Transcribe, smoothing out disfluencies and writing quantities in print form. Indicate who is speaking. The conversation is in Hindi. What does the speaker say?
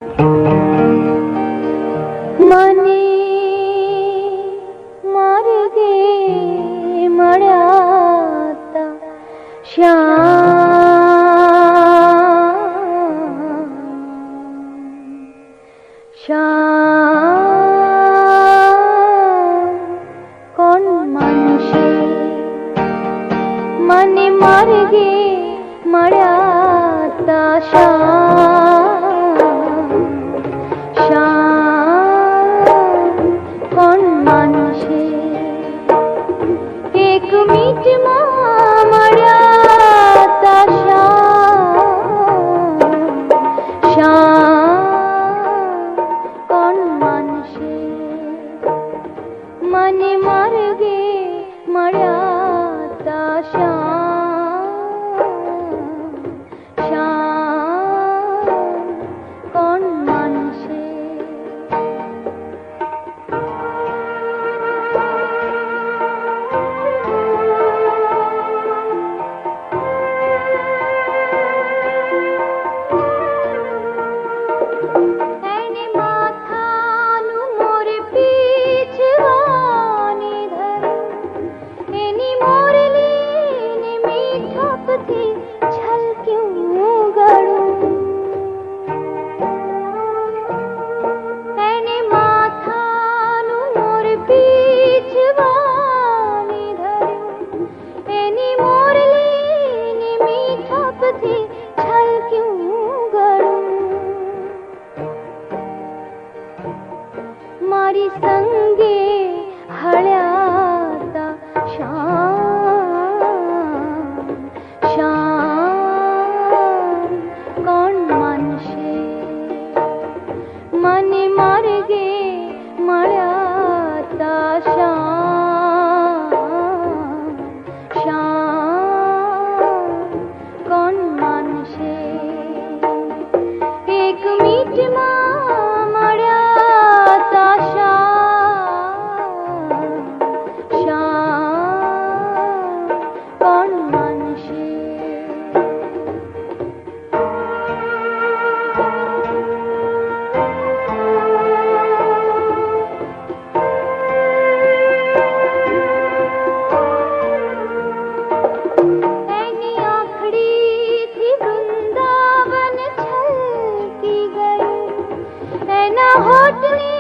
Speaker 1: मने मार्गे मळ्याता कोण माणूशे मने मार्गे मळ्याता कोण माणूशे एक मीठ मळ्याता कोण माणूशे मने मार्गे मळ्याता कोण माणूशे मारी संगे हळ्याता कोण माणूशे मने मार्गे मळ्याता कोण माणूशे एक मीठ कोण माणूशे ऐनी आखड़ी थी वृंदावन छलकी गई ऐना होठनी